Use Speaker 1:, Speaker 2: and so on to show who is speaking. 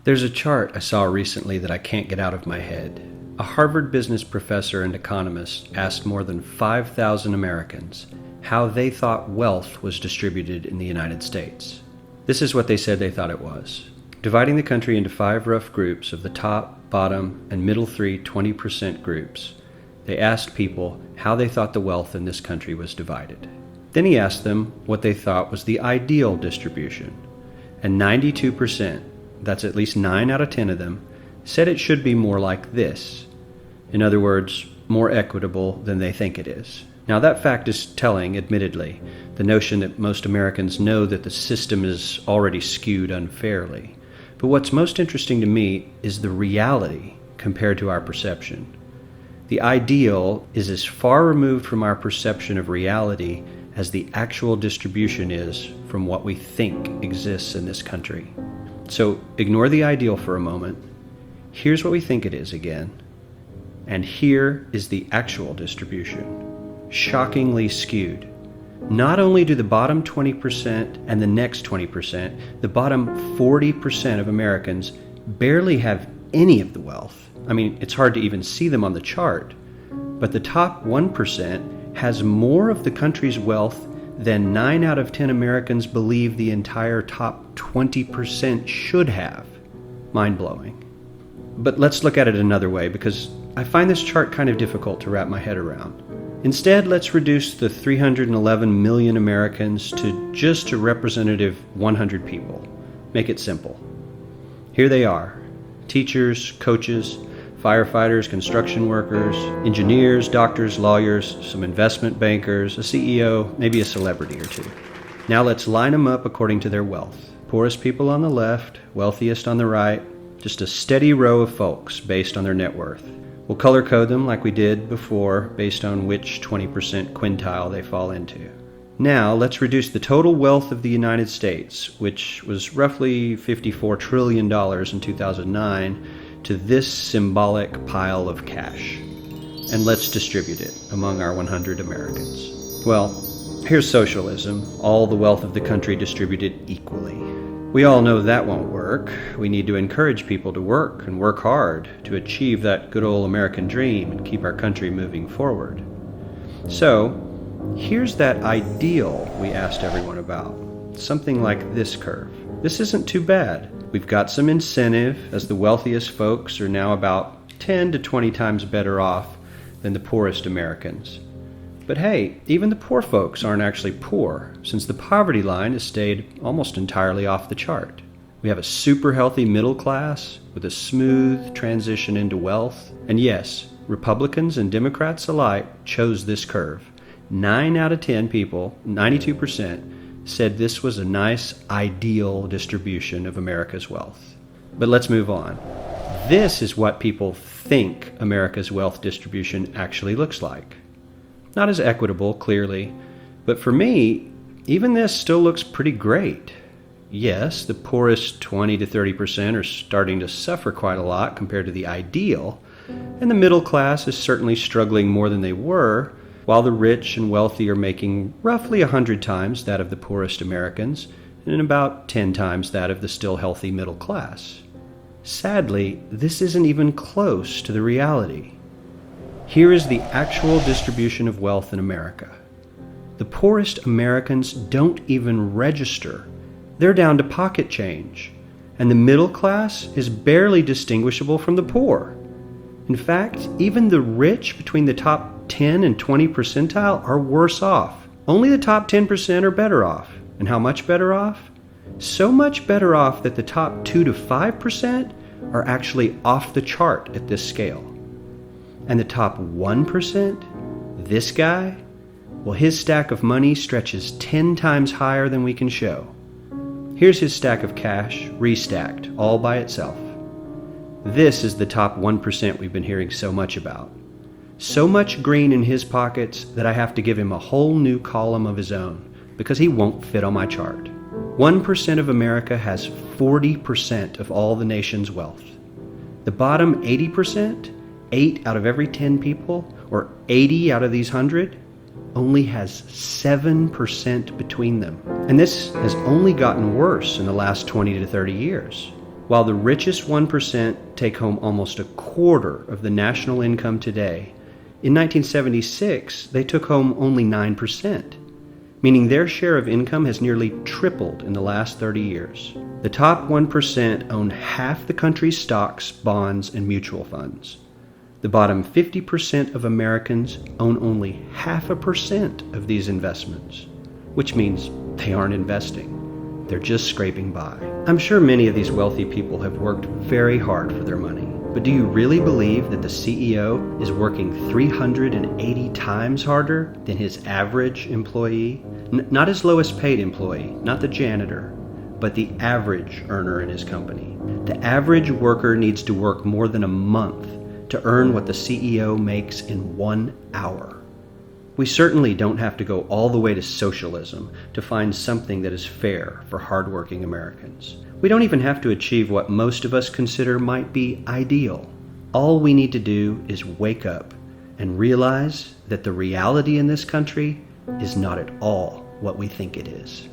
Speaker 1: There's a chart I saw recently that I can't get out of my head. A Harvard business professor and economist asked more than 5,000 Americans how they thought wealth was distributed in the United States. This is what they said they thought it was. Dividing the country into 5 rough groups of the top, bottom, and middle 3 20% groups, they asked people how they thought the wealth in this country was divided. Then he asked them what they thought was the ideal distribution. And 92%, that's at least 9 out of 10 of them, said it should be more like this. In other words, more equitable than they think it is. Now that fact is telling, admittedly, the notion that most Americans know that the system is already skewed unfairly. But what's most interesting to me is the reality compared to our perception. The ideal is as far removed from our perception of reality as the actual distribution is from what we think exists in this country. So ignore the ideal for a moment. Here's what we think it is again. And here is the actual distribution. Shockingly skewed. Not only do the bottom 20% and the next 20%, the bottom 40% of Americans barely have any of the wealth. I mean, it's hard to even see them on the chart. But the top 1% has more of the country's wealth than 9 out of 10 Americans believe the entire top 20% should have. Mind-blowing. But let's look at it another way, because I find this chart kind of difficult to wrap my head around. Instead, let's reduce the 311 million Americans to just a representative 100 people. Make it simple. Here they are: teachers, coaches, firefighters, construction workers, engineers, doctors, lawyers, some investment bankers, a CEO, maybe a celebrity or two. Now let's line them up according to their wealth. Poorest people on the left, wealthiest on the right, just a steady row of folks based on their net worth. We'll color code them like we did before based on which 20% quintile they fall into. Now let's reduce the total wealth of the United States, which was roughly $54 trillion in 2009, to this symbolic pile of cash. And let's distribute it among our 100 Americans. Well, here's socialism, all the wealth of the country distributed equally. We all know that won't work. We need to encourage people to work and work hard to achieve that good old American dream and keep our country moving forward. So, here's that ideal we asked everyone about. Something like this curve. This isn't too bad. We've got some incentive, as the wealthiest folks are now about 10 to 20 times better off than the poorest Americans. But hey, even the poor folks aren't actually poor, since the poverty line has stayed almost entirely off the chart. We have a super healthy middle class with a smooth transition into wealth. And yes, Republicans and Democrats alike chose this curve. 9 out of 10 people, 92%, said this was a nice, ideal distribution of America's wealth. But let's move on. This is what people think America's wealth distribution actually looks like. Not as equitable, clearly, but for me, even this still looks pretty great. Yes, the poorest 20 to 30% are starting to suffer quite a lot compared to the ideal, and the middle class is certainly struggling more than they were, while the rich and wealthy are making roughly 100 times that of the poorest Americans, and about 10 times that of the still healthy middle class. Sadly, this isn't even close to the reality. Here is the actual distribution of wealth in America. The poorest Americans don't even register. They're down to pocket change, and the middle class is barely distinguishable from the poor. In fact, even the rich between the top 10 and 20 percentile are worse off. Only the top 10% are better off. And how much better off? So much better off that the top 2 to 5% are actually off the chart at this scale. And the top 1%, this guy, well, his stack of money stretches 10 times higher than we can show. Here's his stack of cash, restacked, all by itself. This is the top 1% we've been hearing so much about. So much green in his pockets that I have to give him a whole new column of his own, because he won't fit on my chart. 1% of America has 40% of all the nation's wealth. The bottom 80%, 8 out of every 10 people, or 80 out of these 100, only has 7% between them. And this has only gotten worse in the last 20 to 30 years. While the richest 1% take home almost a quarter of the national income today, in 1976 they took home only 9%, meaning their share of income has nearly tripled in the last 30 years. The top 1% own half the country's stocks, bonds, and mutual funds. The bottom 50% of Americans own only 0.5% of these investments, which means they aren't investing. They're just scraping by. I'm sure many of these wealthy people have worked very hard for their money, but do you really believe that the CEO is working 380 times harder than his average employee? Not his lowest paid employee, not the janitor, but the average earner in his company. The average worker needs to work more than a month to earn what the CEO makes in 1 hour. We certainly don't have to go all the way to socialism to find something that is fair for hardworking Americans. We don't even have to achieve what most of us consider might be ideal. All we need to do is wake up and realize that the reality in this country is not at all what we think it is.